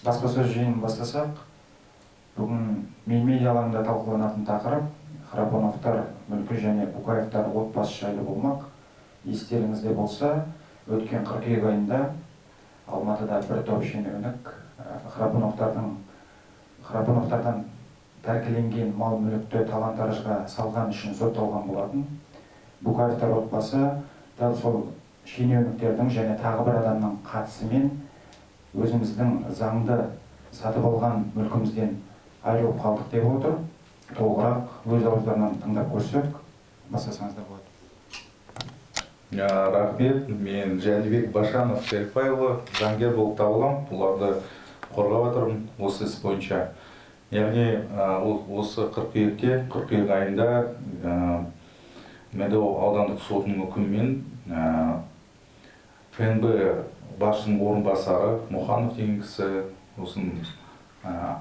Баспасөз жиынын бастасақ, бүгін Меймей алаңында талқыланатын тақырып Храпоновтар мүлкі және Букаевтар отбасы жайлы болмақ. Естеріңізде болса, өткен қыркүйек айында Алматыда бір топ шенеунік Храпоновтардан тәркіленген мал мүлікті талан-таражға салған үшін сотталған болатын. Букаевтар отбасы дәл сол шенеуніктердің және тағы бір адамның қатысымен өзіміздің заңды сатып алған мүлкімізден айырылып қалдық деп отыр. Толығырақ өз ауыздарынан тыңдап көрсек, бастасаңыздар болады. Рахмет, мен Жәнібек Башанов Серікбайұлы, заңгер болып табылам. Бұларды қорғап отырмын осы іс бойынша. Яғни осы қыркүйек айында Медеу аудандық сотының үкімімен КНБ басшының орынбасары Мұханов деген кісі,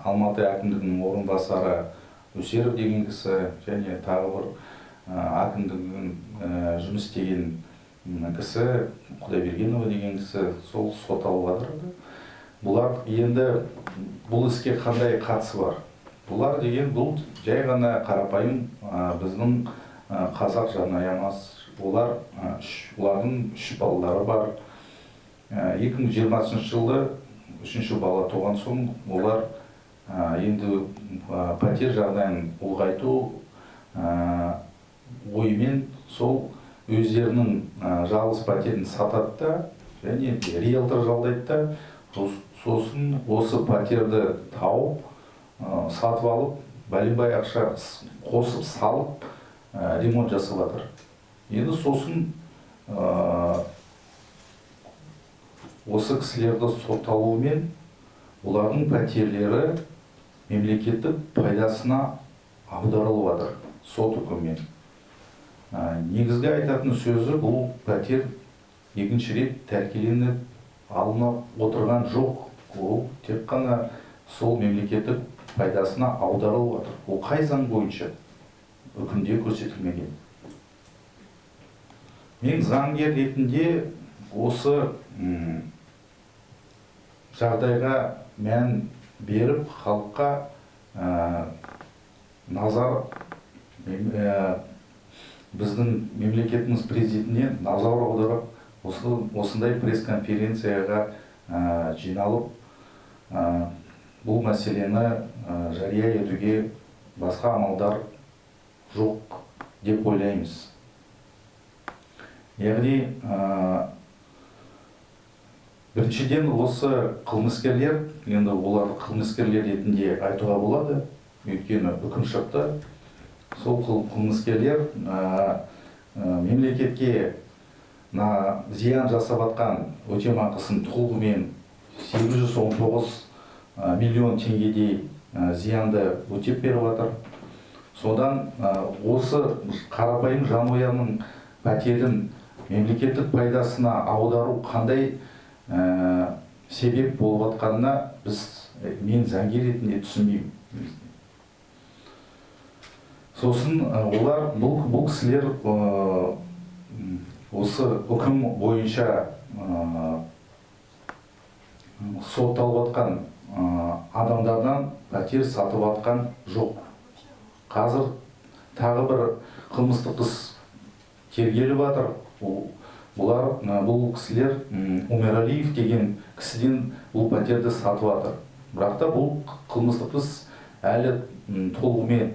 Алматы әкімдігінің орынбасары Өсеров деген кісі және тағы бір әкімдігінің жұмыс істеген кісі Құдайбергенова деген кісі сол сотталып жатыр. Бұлар енді бұл іске қандай қатысы бар? Бұлар деген бұл жай ғана қарапайым біздің қазақ жанұя емес. Олардың 3 балалары бар. 2020 жылы 3-ші бала туған соң олар енді пәтер жағдайын ұлғайту ойымен сол өздерінің жалғыз пәтерін сатады да, және риэлтор жалдайды да, сосын осы пәтерді тауып, сатып алып, бәленбай ақша қосып салып, ремонт жасап жатыр. Енді сосын осы кісілерді сотталуымен олардың пәтерлері мемлекеттік пайдасына аударылып жатыр сот үкімімен. Негізгі айтатын сөзі, бұл пәтер екінші рет тәркіленіп алынып отырған жоқ. Ол тек қана сол мемлекеттік пайдасына аударылып жатыр. Ол қай заң бойынша үкімде көрсетілмеген. Мен заңгер ретінде осы жағдайға мән беріп, халыққа назар, біздің мемлекетіміз президентіне назар аударып, осындай пресс-конференцияға жиналып, бұл мәселені жария етуге басқа амалдар жоқ деп ойлаймыз. Яғни, біріншіден осы қылмыскерлер, енді олар қылмыскерлер ретінде айтуға болады, өйткені үкім шықты. Сол қылмыскерлер мемлекетке зиян жасап жатқан өтемақысын толығымен 819 миллион теңгедей зиянды өтеп беріп жатыр. Содан осы қарапайым жанұяның пәтерін мемлекеттік пайдасына аудару қандай себеп болып жатқанына мен заңгер ретінде түсінбеймін. Сосын олар, бұл кісілер осы үкім бойынша сотталып жатқан адамдардан пәтер сатып жатқан жоқ. Қазір тағы бір қылмыстық іс тергеліп жатыр. Бұл кісілер Умералиев деген кісіден бұл пәтерді сатып жатыр. Бірақ та бұл қылмыстық іс әлі толығымен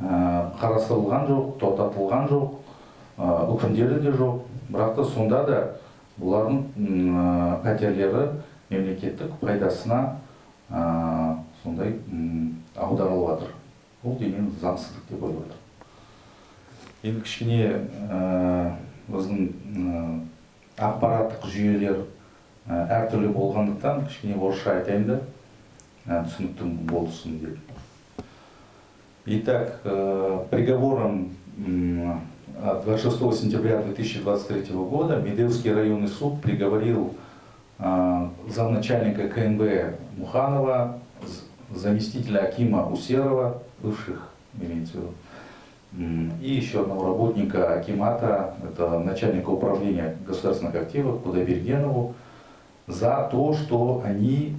қарастырылған жоқ, тоқтатылған жоқ, үкімдері де жоқ. Бірақ та сонда да бұлардың пәтерлері мемлекеттік пайдасына сондай аударылып жатыр. Бұл деген заңсыздық деп ойлап отыр. Енді кішкене біздің ақпараттық жүйелер әртүрлі болғандықтан кішкене орысша айтайын да түсінікті болсын деп. Итак, приговором 26 сентября 2023 года Медеуский районный суд приговорил замначальника КНБ Муханова, заместителя акима Усерова, бывших, имеется в виду, и еще одного работника акимата, это начальника управления государственных активов Кудайбергенову, за то, что они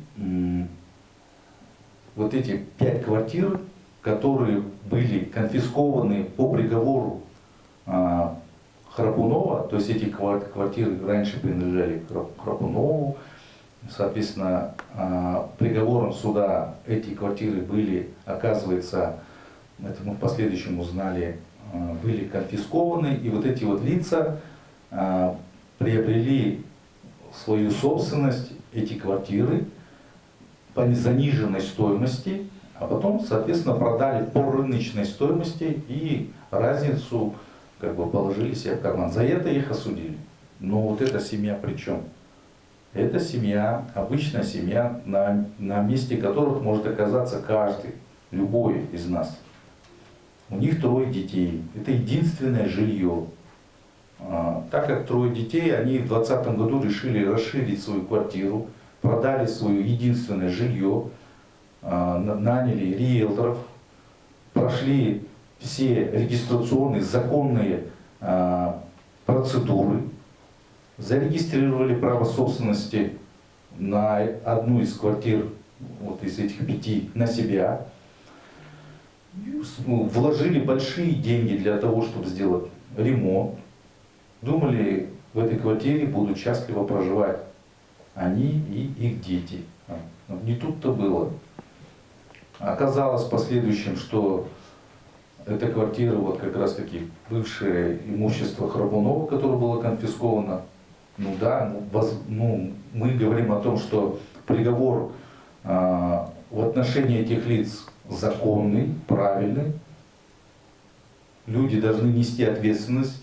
вот эти 5 квартир, которые были конфискованы по приговору Храпунова, то есть эти квартиры раньше принадлежали Храпунову, соответственно, приговором суда эти квартиры были, оказывается, это мы в последующем узнали, были конфискованы, и вот эти вот лица приобрели свою собственность, эти квартиры, по заниженной стоимости, а потом, соответственно, продали по рыночной стоимости и разницу как бы положили себе в карман. За это их осудили. Но вот эта семья при чем? Это семья, обычная семья, на месте которых может оказаться каждый, любой из нас. У них 3 детей. Это единственное жилье. Так как 3 детей, они в 2020 году решили расширить свою квартиру, продали свое единственное жилье, наняли риэлторов, прошли все регистрационные законные процедуры, зарегистрировали право собственности на одну из квартир, вот из этих 5, на себя, вложили большие деньги для того, чтобы сделать ремонт, думали, в этой квартире будут счастливо проживать они и их дети. Не тут-то было. Оказалось в последующем, что эта квартира, вот как раз таки бывшее имущество Храпунова, которое было конфисковано. Ну да, мы говорим о том, что приговор в отношении этих лиц законный, правильный. Люди должны нести ответственность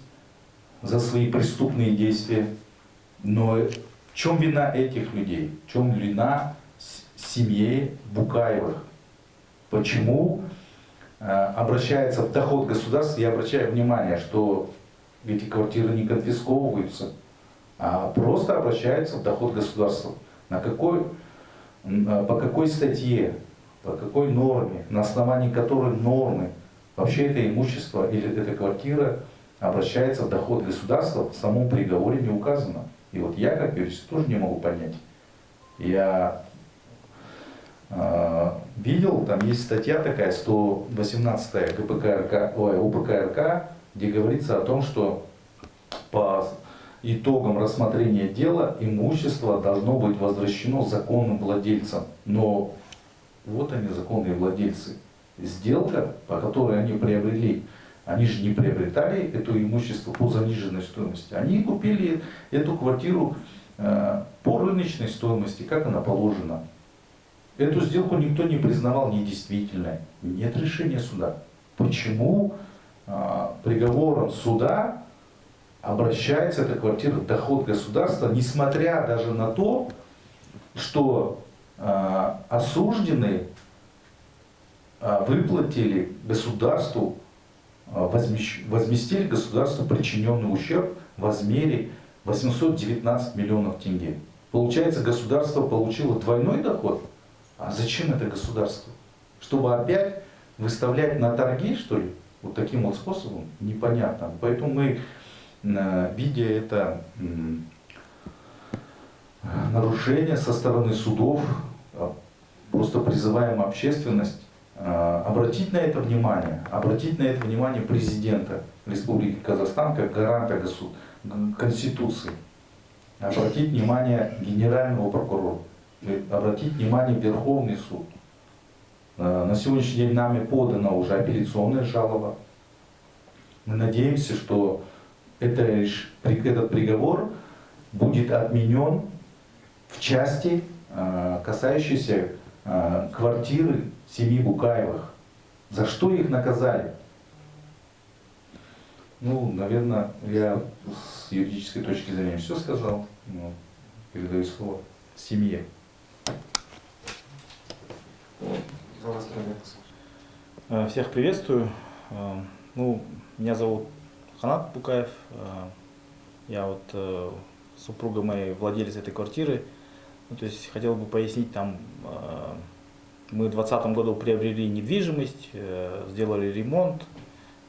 за свои преступные действия. Но в чем вина этих людей? В чем вина семьи Букаевых? Почему обращается в доход государства? Я обращаю внимание, что эти квартиры не конфисковываются, а просто обращаются в доход государства. По какой статье, по какой норме, на основании которой нормы вообще это имущество или эта квартира обращается в доход государства, в самом приговоре не указано. И вот я, как юрист, тоже не могу понять. Я видел, там есть статья такая, 118 УПК РК, где говорится о том, что по итогам рассмотрения дела имущество должно быть возвращено законным владельцам. Но вот они, законные владельцы. Сделка, по которой они приобрели, они же не приобретали это имущество по заниженной стоимости. Они купили эту квартиру по рыночной стоимости, как она положена. Эту сделку никто не признавал недействительной. Нет решения суда. Почему приговором суда обращается эта квартира в доход государства, несмотря даже на то, что осужденные выплатили государству, возместили государству причиненный ущерб в размере 819 миллионов тенге. Получается, государство получило двойной доход. А зачем это государству? Чтобы опять выставлять на торги, что ли? Вот таким вот способом? Непонятно. Поэтому мы, видя это нарушение со стороны судов, просто призываем общественность обратить на это внимание президента Республики Казахстан как гаранта Конституции, обратить внимание генерального прокурора, обратить внимание Верховный суд. На сегодняшний день нами подана уже апелляционная жалоба. Мы надеемся, что этот приговор будет отменен в части, касающейся квартиры семьи Букаевых. За что их наказали? Ну, наверное, я с юридической точки зрения все сказал. Передаю слово семье. Всех приветствую. Меня зовут Ханат Букаев. Я вот супруга моей владелец этой квартиры. То есть хотел бы пояснить, там мы в 2020 году приобрели недвижимость, сделали ремонт,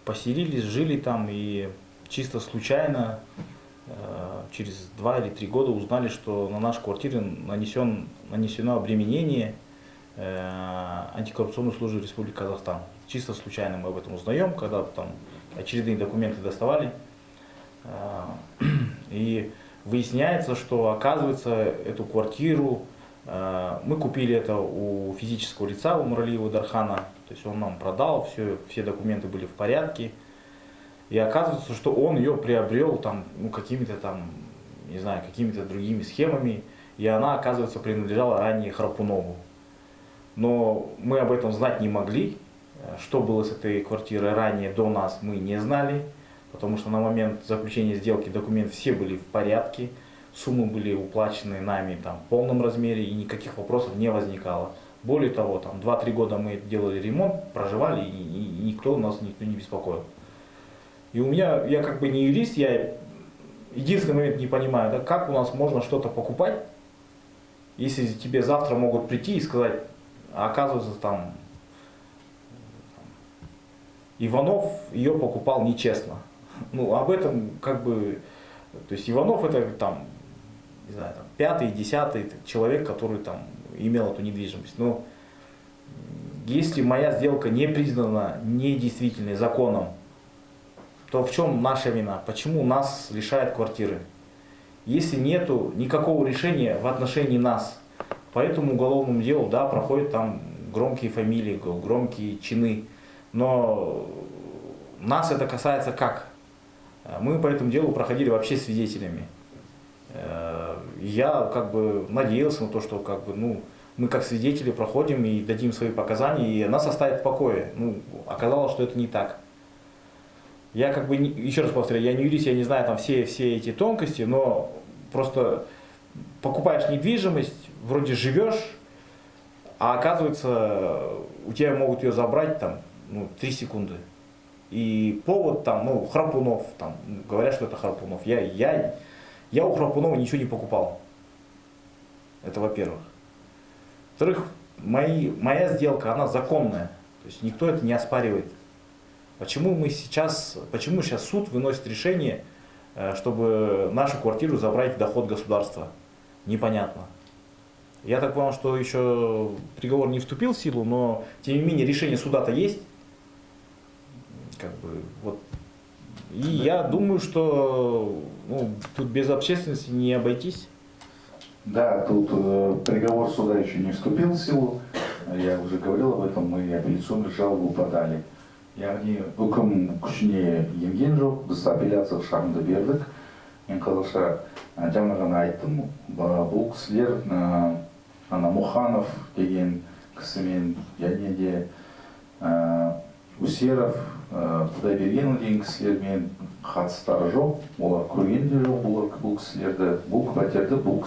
поселились, жили там и чисто случайно через 2 или 3 года узнали, что на нашу квартиру нанесено обременение антикоррупционную службу Республики Казахстан. Чисто случайно мы об этом узнаем, когда там очередные документы доставали. И выясняется, что, оказывается, эту квартиру мы купили это у физического лица, у Муралиева Дархана. То есть он нам продал, все документы были в порядке. И оказывается, что он ее приобрел там, ну, какими-то там, не знаю, какими-то другими схемами. И она, оказывается, принадлежала ранее Храпунову. Но мы об этом знать не могли. Что было с этой квартирой ранее до нас, мы не знали. Потому что на момент заключения сделки документы все были в порядке. Суммы были уплачены нами там, в полном размере и никаких вопросов не возникало. Более того, там 2-3 года мы делали ремонт, проживали и никто не беспокоил. И у меня, я как бы не юрист, я единственный момент не понимаю, да, как у нас можно что-то покупать, если тебе завтра могут прийти и сказать, а оказывается там Иванов ее покупал нечестно. Ну, об этом как бы, то есть Иванов это там, не знаю, там, 5-й, 10-й человек, который там имел эту недвижимость. Но если моя сделка не признана недействительной законом, то в чем наша вина? Почему нас лишают квартиры? Если нету никакого решения в отношении нас, по этому уголовному делу, да, проходят там громкие фамилии, громкие чины, но нас это касается как? Мы по этому делу проходили вообще свидетелями. Я как бы надеялся на то, что как бы, ну, мы как свидетели проходим и дадим свои показания, и нас оставят в покое. Ну, оказалось, что это не так. Я как бы, еще раз повторяю, я не юрист, я не знаю там все эти тонкости, но просто покупаешь недвижимость, вроде живешь, а оказывается, у тебя могут ее забрать там, ну, 3 секунды. И повод там, ну, Храпунов, там, говорят, что это Храпунов. Я у Храпунова ничего не покупал. Это во-первых. Во-вторых, моя сделка, она законная. То есть никто это не оспаривает. Почему сейчас суд выносит решение, чтобы нашу квартиру забрать в доход государства? Непонятно. Я так понял, что еще приговор не вступил в силу, но тем не менее решение суда-то есть. Как бы, вот. И я думаю, что ну, тут без общественности не обойтись. Да, тут приговор суда еще не вступил в силу. Я уже говорил об этом, мы апелляционную жалобу подали. Яғни үкім күшіне енген жоқ, біз апелляциялық шағымды бердік. Мен қазақша жаңа ғана айттым, бұл кісілер Муханов деген кісімен және де Усеров, Құдайбергенов деген кісілермен қатыстары жоқ, олар көрген де жоқ бұл кісілерді, бұл пәтерді бұл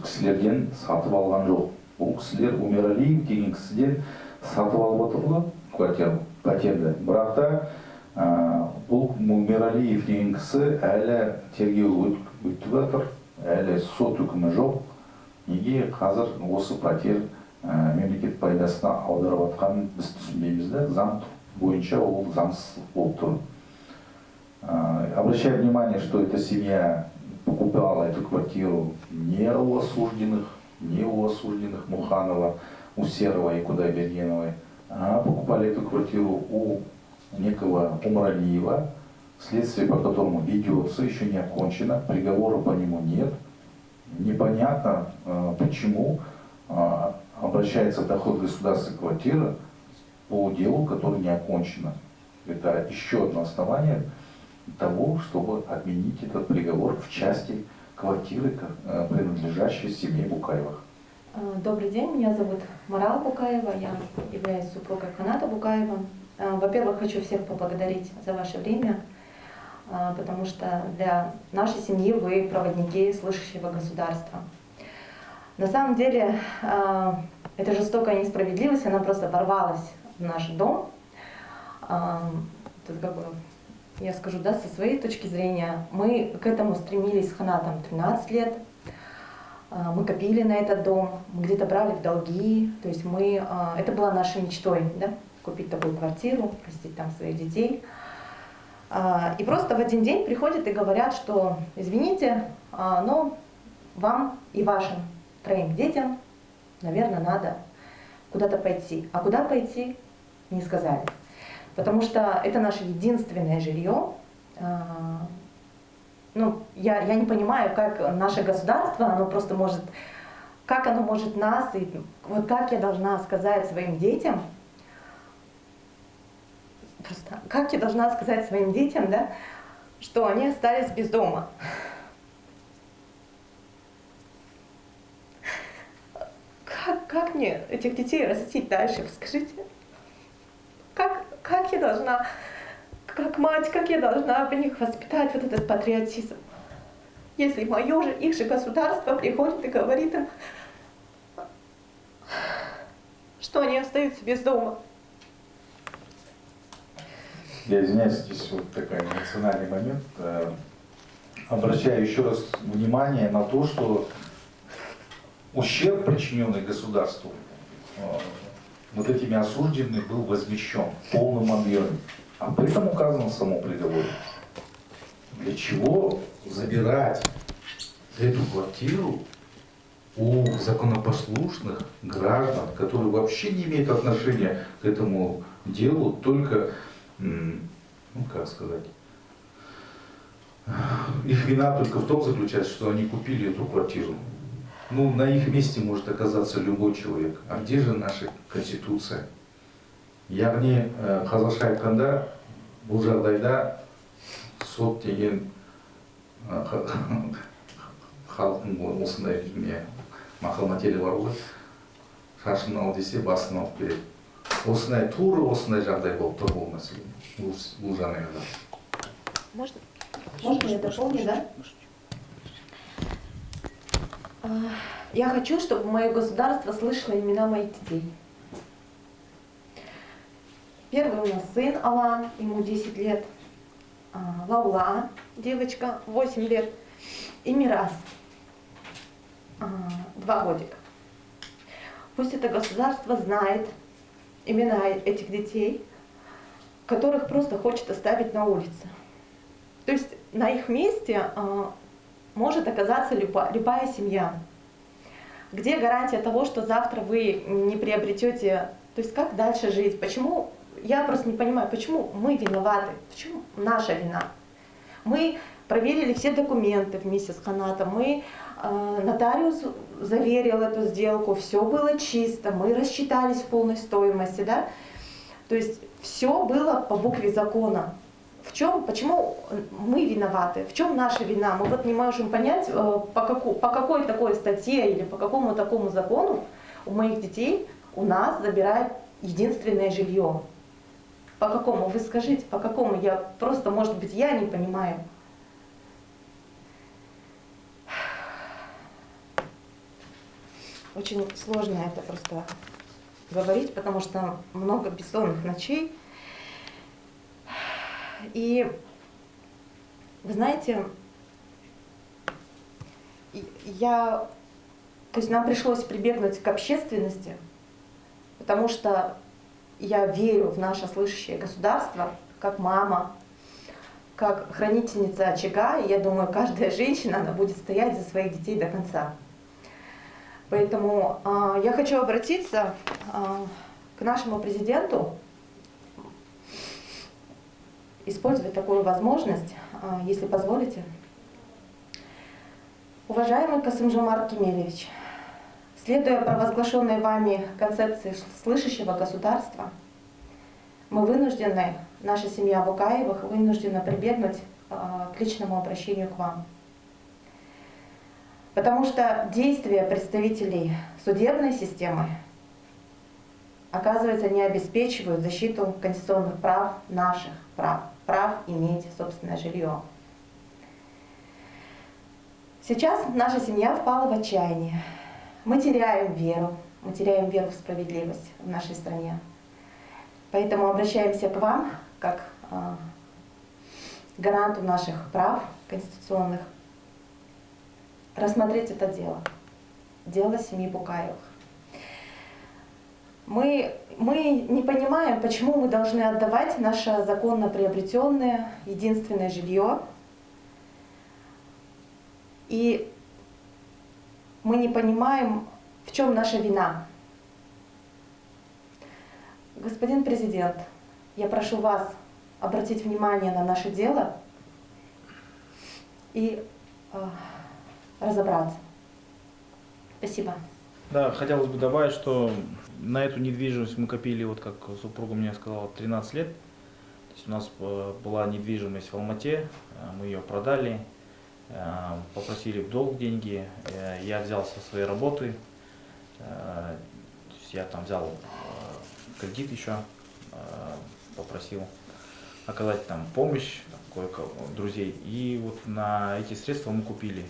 кісілерден сатып алған жоқ. Бұл кісілер Умералиев деген кісіден сатып алып отырды пәтерді. Бірақ та бұл Умералиев деген кісі әлі тергеу өтіп жатыр, әлі сот үкімі жоқ. Неге қазір осы пәтер мемлекет пайдасына аударып жатқанын біз түсінбейміз да, заң бойынша ол заңсыз болып тұр. Обращаю внимание, что эта семья покупала эту квартиру не у осужденных Муханова, Усерова и Кудайбергеновой, а покупали эту квартиру у некого Умралиева, следствие по которому ведется, еще не окончено, приговора по нему нет. Непонятно, почему обращается в доход государства квартира по делу, которое не окончено. Это еще одно основание того, чтобы отменить этот приговор в части квартиры, принадлежащей семье Букаевых. Добрый день, меня зовут Марал Букаева, я являюсь супругой Каната Букаева. Во-первых, хочу всех поблагодарить за ваше время, потому что для нашей семьи вы проводники слышащего государства. На самом деле, эта жестокая несправедливость, она просто ворвалась в наш дом. Тут как бы, я скажу, да, со своей точки зрения, мы к этому стремились с Ханатом 13 лет. Мы копили на этот дом, мы где-то брали в долги, то есть это была нашей мечтой, да, купить такую квартиру, растить там своих детей. И просто в один день приходят и говорят, что извините, но вам и вашим 3 детям, наверное, надо куда-то пойти. А куда пойти, не сказали. Потому что это наше единственное жилье. Ну, я не понимаю, как наше государство, оно просто может, как оно может нас, и вот как я должна сказать своим детям, просто как я должна сказать своим детям, да, что они остались без дома. Как мне этих детей растить дальше, скажите? Как я должна, как мать, как я должна в них воспитать вот этот патриотизм? Если мое же, их же государство приходит и говорит им, что они остаются без дома. Я извиняюсь, здесь вот такой эмоциональный момент. Обращаю еще раз внимание на то, что ущерб, причиненный государству, вот этими осужденными был возмещен в полном объеме. Об этом указано в самом приговоре. Для чего забирать эту квартиру у законопослушных граждан, которые вообще не имеют отношения к этому делу, только, ну как сказать, их вина только в том заключается, что они купили эту квартиру. Ну, на их месте может оказаться любой человек. А где же наша Конституция? Яғни қазақша айтқанда, бұл жағдайда сот деген халықтың осындай мақал мәтелі бар ғой, шашын ал десе басын алып береді. Осындай тура осындай жағдай болып тұр бұл мәселе. Бұл жағдайда. Можно я дополню, да? Я хочу, чтобы мое государство слышало имена моих детей. Первый у нас сын Алан, ему 10 лет. Лаула, девочка, 8 лет. И Мирас, 2 годика. Пусть это государство знает имена этих детей, которых просто хочет оставить на улице. То есть на их месте может оказаться любая семья. Где гарантия того, что завтра вы не приобретете, то есть как дальше жить? Почему, я просто не понимаю, почему мы виноваты, почему наша вина? Мы проверили все документы вместе с Канатом, нотариус заверил эту сделку, все было чисто, мы рассчитались в полной стоимости, да? То есть все было по букве закона. Почему мы виноваты? В чем наша вина? Мы вот не можем понять, по какой такой статье или по какому такому закону у моих детей у нас забирают единственное жилье. По какому? Вы скажите, по какому? Я просто, может быть, я не понимаю. Очень сложно это просто говорить, потому что много бессонных ночей. И вы знаете, то есть нам пришлось прибегнуть к общественности, потому что я верю в наше слышащее государство, как мама, как хранительница очага, и я думаю, каждая женщина, она будет стоять за своих детей до конца. Поэтому я хочу обратиться к нашему президенту, использовать такую возможность, если позволите. Уважаемый Касым-Жомарт Кемелевич, следуя провозглашенной вами концепции слышащего государства, мы вынуждены, наша семья Букаевых, вынуждена прибегнуть к личному обращению к вам. Потому что действия представителей судебной системы, оказывается, не обеспечивают защиту конституционных прав, наших прав иметь собственное жилье. Сейчас наша семья впала в отчаяние. Мы теряем веру в справедливость в нашей стране. Поэтому обращаемся к вам, как гаранту наших прав конституционных, рассмотреть это дело семьи Букаевых. Мы не понимаем, почему мы должны отдавать наше законно приобретенное единственное жилье. И мы не понимаем, в чем наша вина. Господин президент, я прошу вас обратить внимание на наше дело и разобраться. Спасибо. Да, хотелось бы добавить, что на эту недвижимость мы копили, вот как супруга мне сказала, 13 лет. То есть у нас была недвижимость в Алмате, мы ее продали, попросили в долг деньги, я взял со своей работы, то есть я там взял кредит еще, попросил оказать там помощь кое-кого, друзей, и вот на эти средства мы купили.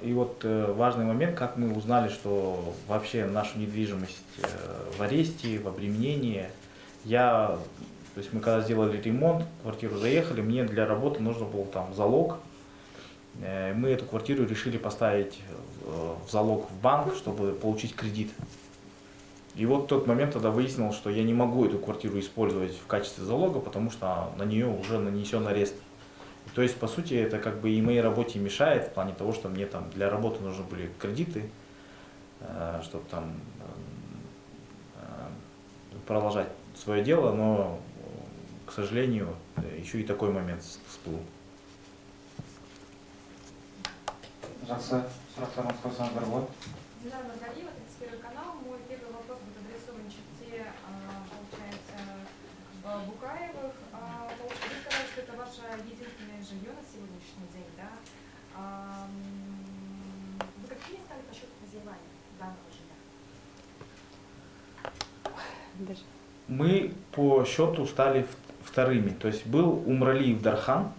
И вот важный момент, как мы узнали, что вообще нашу недвижимость в аресте, в обременении. То есть мы когда сделали ремонт, в квартиру заехали, мне для работы нужно был там залог. Мы эту квартиру решили поставить в залог в банк, чтобы получить кредит. И вот в тот момент тогда выяснилось, что я не могу эту квартиру использовать в качестве залога, потому что на нее уже нанесен арест. То есть, по сути, это как бы и моей работе мешает, в плане того, что мне там для работы нужны были кредиты, чтобы там продолжать свое дело, но, к сожалению, еще и такой момент всплыл. Жақсы, сұрақтарыңыз қойсаңыздар болады. Динара Маргалиева, 31 канал. Мой первый вопрос будет адресован черте, получается, Букаевых. Вы сказали, что это ваше единственное жилье на сегодняшний день, да? Вы какие стали по счету прозевания данного жилья? Мы по счету стали вторыми. То есть был Умралиев Дархан,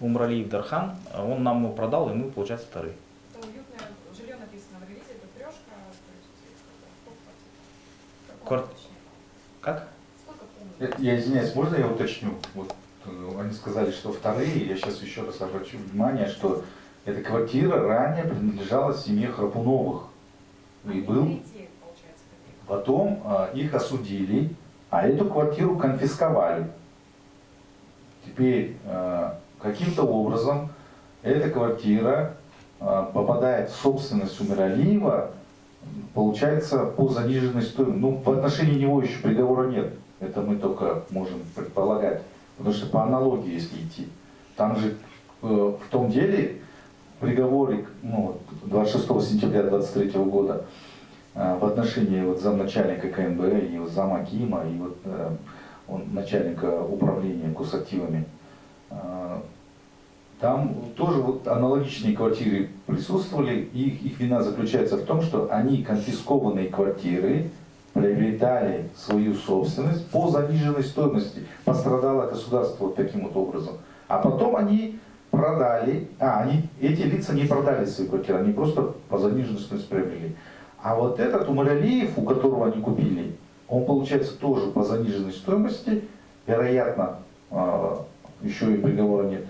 он нам его продал, и мы, получается, вторые. Это уютное жилье написано в релизе, это трешка, то есть сколько Кварт- точнее? Как? Сколько комнат? Я извиняюсь, можно я уточню? Вот, они сказали, что вторые, я сейчас еще раз обращу внимание, что эта квартира ранее принадлежала семье Храпуновых. И был, Третьи, получается, такие. потом их осудили, а эту квартиру конфисковали. Теперь каким-то образом эта квартира попадает в собственность Умиралиева, получается, по заниженной стоимости. Ну, в отношении него еще приговора нет. Это мы только можем предполагать. Потому что по аналогии, если идти, там же в том деле в приговоре 26 сентября 2023 года в отношении вот замначальника КНБ и вот зама КИМа и вот начальника управления госактивами, там тоже вот аналогичные квартиры присутствовали, и их вина заключается в том, что они конфискованные квартиры приобретали свою собственность по заниженной стоимости. Пострадало государство вот таким вот образом. А потом они продали, эти лица не продали свои квартиры, они просто по заниженной стоимости приобрели. А вот этот Умаралиев, у которого они купили, он, получается, тоже по заниженной стоимости, вероятно, еще и приговора нет,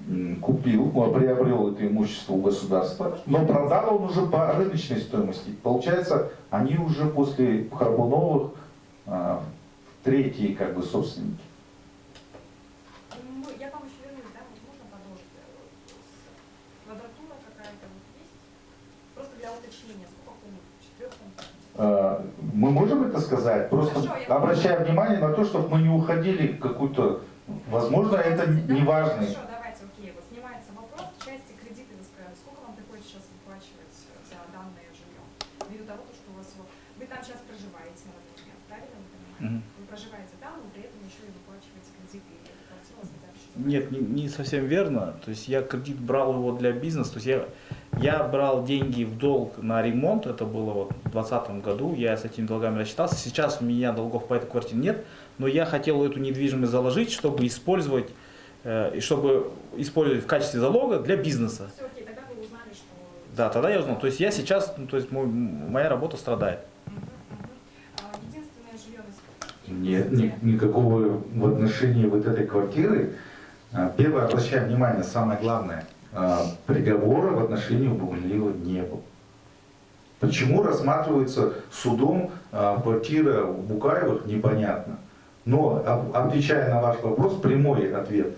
приобрел это имущество у государства, но продал он уже по рыночной стоимости. Получается, они уже после Храпуновых третьи как бы собственники. Я вам еще вернусь, да, вот можно продолжить? Квадратура какая-то вот есть? Просто для уточнения, сколько комнат? 4 комнат? Мы можем это сказать? Просто обращая внимание на то, чтобы мы не уходили в какую-то... Возможно, это не важно. Хорошо, давайте, окей. Вот снимается вопрос. В части кредита вы сказали, сколько вам приходится сейчас выплачивать за данное жилье? Ввиду того, что у вас вот... Вы там сейчас проживаете, например, правильно вы понимаете? Вы проживаете там, но при этом еще и выплачиваете кредиты. И эта квартира у вас содержится. Нет, не совсем верно. То есть я кредит брал его для бизнеса. То есть я брал деньги в долг на ремонт, это было вот в 2020 году, я с этими долгами рассчитался. Сейчас у меня долгов по этой квартире нет, но я хотел эту недвижимость заложить, чтобы использовать в качестве залога для бизнеса. Все, окей, тогда вы узнали, что... Да, тогда я узнал. То есть я сейчас, моя работа страдает. Единственное жилье на Нет, никакого в отношении вот этой квартиры. Первое, обращаем внимание, самое главное, приговора в отношении Умаралиева не было. Почему рассматривается судом квартира у Букаевых, непонятно. Но, отвечая на ваш вопрос, прямой ответ.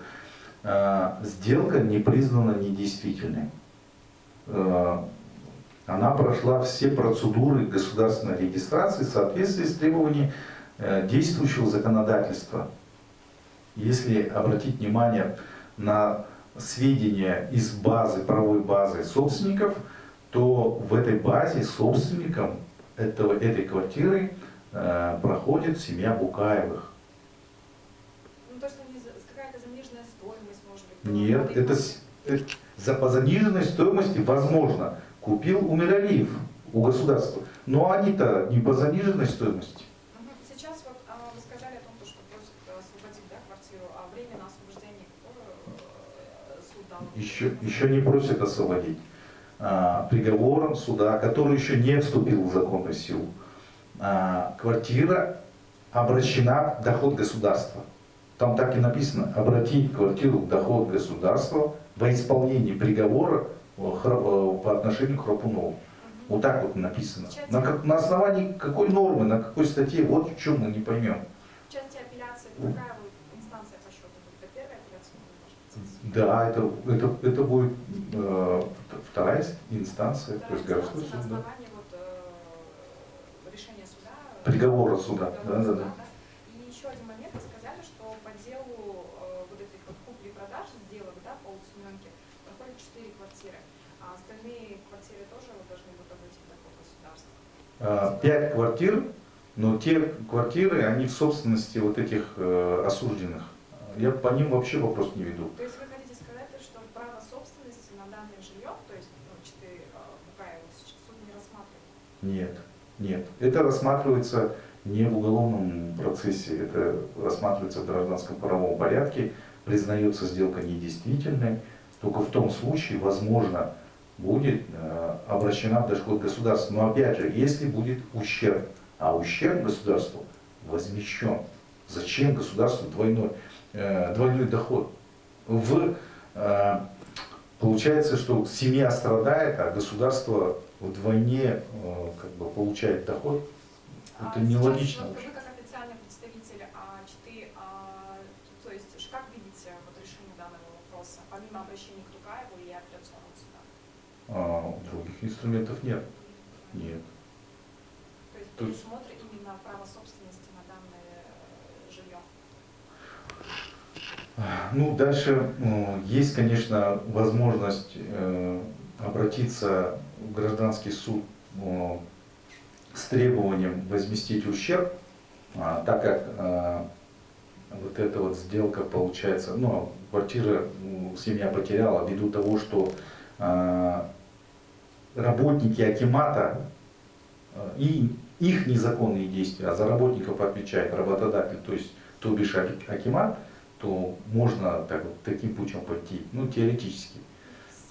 Сделка не признана недействительной. Она прошла все процедуры государственной регистрации в соответствии с требованиями действующего законодательства, если обратить внимание на сведения из базы, правовой базы собственников, то в этой базе собственником этой квартиры проходит семья Букаевых. Ну, то, что какая-то заниженная стоимость, может быть. Нет, по заниженной стоимости возможно. Купил у Миралиев, у государства. Но они-то не по заниженной стоимости. Сейчас вот вы сказали о том, что просят освободить, да, квартиру, а время на освобождение какое суд дал? Еще не просят освободить. Приговором суда, который еще не вступил в законную силу, квартира обращена в доход государства. Там так и написано: обратить квартиру в доход государства во исполнении приговора по отношению к Храпунову. Вот так вот написано. На основании какой нормы, на какой статье, вот в чем мы не поймем. В части апелляции, какая будет инстанция по счету? Это первая апелляция? Да, это будет вторая инстанция, то есть городской суд. На Да. основании вот, решения суда. Приговора суда. Да. И еще один момент, вы сказали, что по делу вот этих вот купли-продаж сделок, да, по Луцененке, проходят 4 квартиры, а остальные квартиры тоже должны будут обойти в доход государства. 5 квартир, но те квартиры, они в собственности вот этих осужденных. Я по ним вообще вопрос не веду. То есть вы хотите сказать, что право собственности на данное жилье, то есть читы Букаева, суд не рассматривает? Нет. Это рассматривается не в уголовном процессе, это рассматривается в гражданском правовом порядке, признается сделка недействительной, только в том случае, возможно, будет обращена в доход государства. Но опять же, если будет ущерб, а ущерб государству возмещен. Зачем государству двойной доход? Получается, что семья страдает, а государство вдвойне получает доход. Это нелогично. Вот вообще. вы как официальный представитель читы, то есть как видите вот решение данного вопроса, помимо обращения к Тукаеву и апелляционного суда? Других инструментов нет. Нет. То есть То есть- предусмотр именно право собственности на данное жилье? Ну, дальше есть, конечно, возможность обратиться в гражданский суд с требованием возместить ущерб, так как вот эта вот сделка получается, квартира семья потеряла ввиду того, что работники акимата и их незаконные действия, а за работников отвечает работодатель, то бишь акимат, то можно таким путем пойти, теоретически.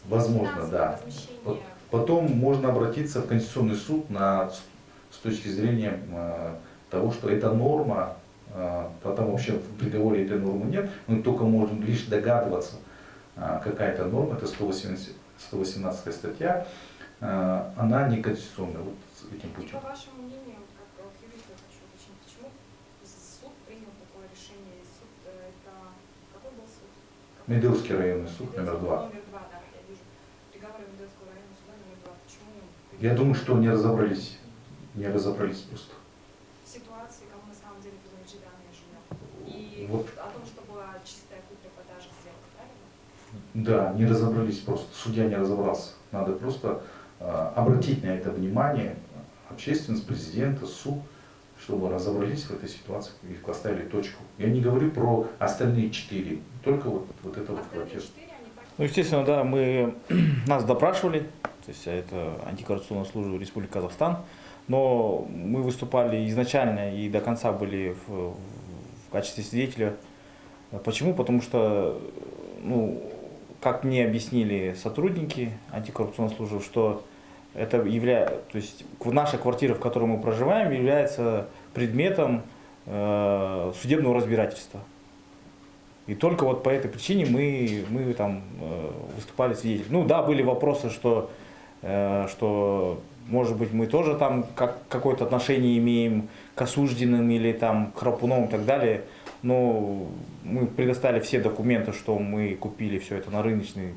Возможно, Финансовое да. возмещение. Потом можно обратиться в Конституционный суд с точки зрения того, что эта норма, а там вообще в приговоре этой нормы нет, мы только можем лишь догадываться, какая-то норма, это 118 статья, она неконституционная, вот этим И путем. по вашему мнению, как юрист, я хочу уточнить, почему суд принял такое решение? Суд, это какой был суд? Медылский районный суд номер 2. Номер 2, да, я вижу. Приговоры Медылского районного суда номер 2. Почему? Я думаю, что не разобрались просто. В ситуации, кому на самом деле принадлежит данное жилье. И Вот. о том, что была чистая купля-продажа сделка, правильно? Да, не разобрались просто, судья не разобрался. Надо просто обратить на это внимание общественность, президента, суд, чтобы разобрались в этой ситуации и поставили точку. Я не говорю про остальные 4, только вот это вот Остальные квартира. 4, они так... Ну, естественно, да, нас допрашивали, то есть это антикоррупционная служба Республики Казахстан, но мы выступали изначально и до конца были в качестве свидетеля. Почему? Потому что, как мне объяснили сотрудники антикоррупционной службы, что это то есть наша квартира, в которой мы проживаем, является предметом судебного разбирательства. И только вот по этой причине мы там выступали свидетелями. Да, были вопросы, что может быть мы тоже там какое-то отношение имеем к осужденным или там к Храпуновым и так далее. Но мы предоставили все документы, что мы купили все это на рыночной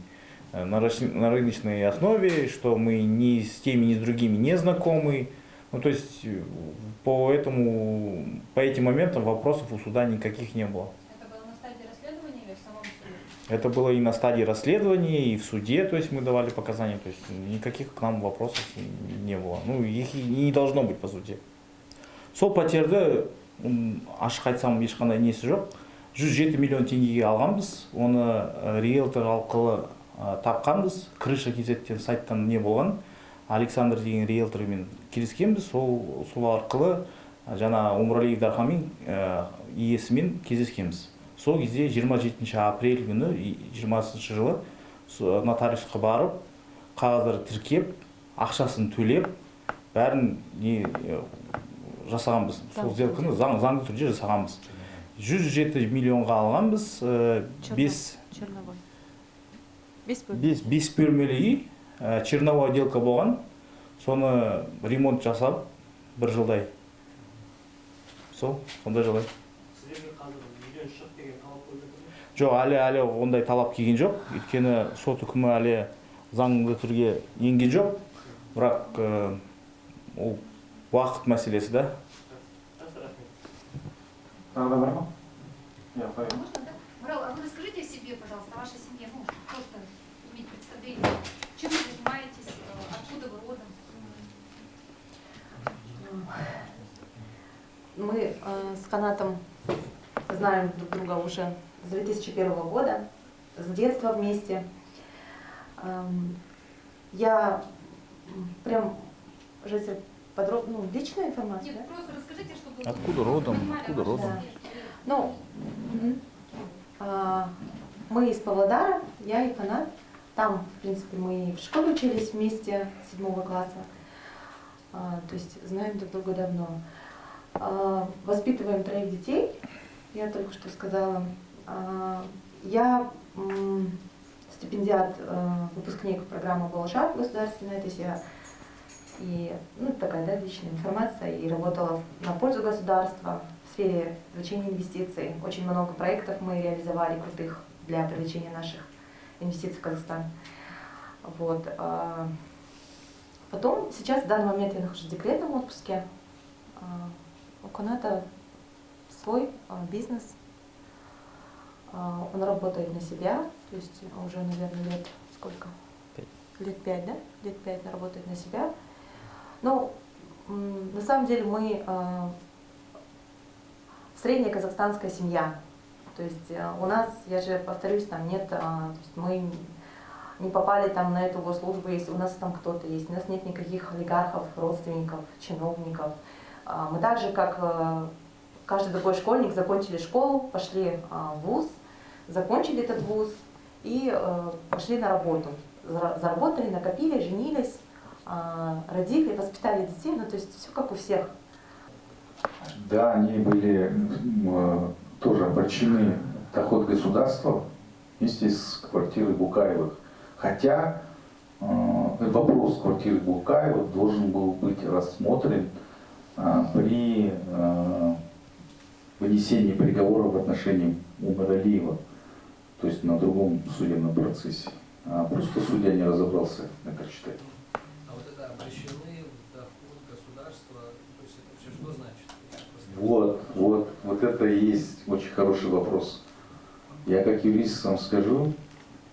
основе, что мы ни с теми, ни с другими не знакомы. Ну, то есть по этим моментам вопросов у суда никаких не было. Это было на стадии расследования или в самом суде? Это было и на стадии расследования, и в суде, то есть мы давали показания, то есть никаких к нам вопросов не было. Ну, их и не должно быть, по сути. Сол пәтерді ашық айтсам ешқандай несі жоқ. 107 миллион теңгеге алғанбыз, оны риэлтор арқылы тапқанбыз, крыша кезеттен сайттан не болған. Александр деген риэлтормен келіскенбіз, сол арқылы жаңа Умралиев Дарханмен иесімен кездескенбіз. Сол кезде 27 апрель күні 20 жылы нотариусқа барып, қағаздарды тіркеп, ақшасын төлеп, бәрін жасағанбыз. Сол сделканы заңды түрде жасағанбыз. 107 миллионға алғанбыз, 5 бөлмелі үй, черновой отделка болған, соны ремонт жасап, 1 жылдай. Сондай жылдай. Сіздерге қазір миллион шығып деген талап қойып жатыр ма? Жоқ, әлі ондай талап келген жоқ. Өйткені сот үкімі әлі заңды түрге енген жоқ. Бірақ ол уақыт мәселесі да. Тағы да бар ма? Я қоямын. Можно, да? Марал, а вы расскажите о себе, пожалуйста, о вашей семье, ну, просто иметь представление. Чем вы занимаетесь, откуда вы родом? Мы с Канатом знаем друг друга уже с 2001 года, с детства вместе. Я прям уже подробно, личную информацию, Нет, да? просто расскажите, чтобы... Откуда родом? понимали Откуда вашу родом? семью. Ну, мы из Павлодара, я и Канат. Там, в принципе, мы в школе учились вместе с 7 класса. То есть знаем друг друга давно. Воспитываем 3 детей, я только что сказала. Я стипендиат, выпускник программы «Болошар» государственная, то есть я и, ну, такая, да, личная информация, и работала на пользу государства в сфере привлечения инвестиций. Очень много проектов мы реализовали крутых для привлечения наших инвестиций в Казахстан. Вот. Потом, сейчас, в данный момент, я нахожусь в декретном отпуске. У Каната свой бизнес. Он работает на себя, то есть уже, наверное, лет сколько? 5. Лет 5, да? Лет 5 он работает на себя. Но на самом деле мы средняя казахстанская семья. То есть у нас, я же повторюсь, там нет, то есть мы не попали там на эту госслужбу, если у нас там кто-то есть. У нас нет никаких олигархов, родственников, чиновников. Мы так же, как каждый другой школьник, закончили школу, пошли в вуз, закончили этот вуз и пошли на работу. Заработали, накопили, женились, родили, воспитали детей, ну то есть все как у всех. Да, они были тоже обращены в доход государства вместе с квартирой Букаевых. Хотя вопрос квартиры Букаевых должен был быть рассмотрен при вынесении приговора в отношении Умаралиева, то есть на другом судебном процессе. Просто судья не разобрался на Карчтай. А вот это обращены в доход государства, то есть это вообще что значит? Вот это и есть очень хороший вопрос. Я как юрист вам скажу,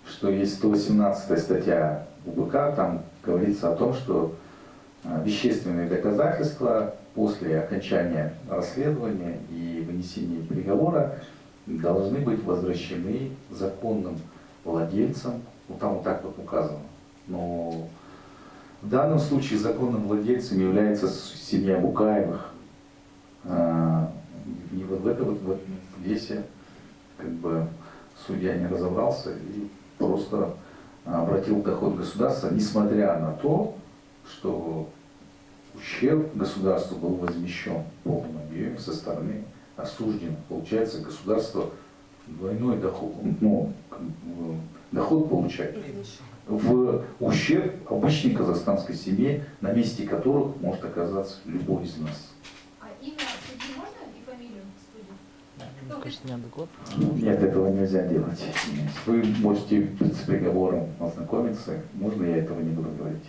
что есть 118 статья УБК, там говорится о том, что вещественные доказательства после окончания расследования и вынесения приговора должны быть возвращены законным владельцам. Ну, там вот так вот указано. Но в данном случае законным владельцем является семья Букаевых. И вот в этом вот весе как бы судья не разобрался и просто обратил доход государства, несмотря на то, что ущерб государству был возмещен в полном объеме со стороны осужденных. Получается, государство двойной доход, доход получает в ущерб обычной казахстанской семье, на месте которых может оказаться любой из нас. А имя судьи можно и фамилию в студии? Кажется, неадекват. Нет, этого нельзя делать. Вы можете с приговором ознакомиться, можно я этого не буду говорить.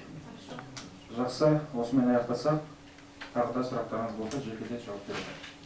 Хорошо. Жақсы, осымен аяқтасақ. тағы да сұрақтарыңыз болса жекеде жауап беремін.